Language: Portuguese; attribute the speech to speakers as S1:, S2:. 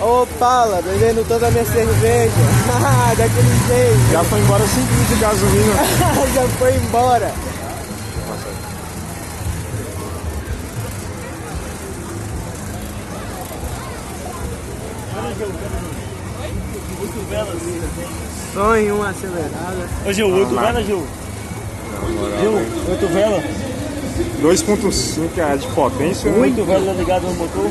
S1: Ô Paula, bebendo toda a minha cerveja. Daquele jeito.
S2: Já foi embora 5 litros de gasolina.
S1: Já foi embora. Só em uma acelerada.
S3: Ô Gil, 8 velas, Gil? Gil, 8 velas?
S2: 2.5 de potência.
S3: 8 velas ligadas no motor.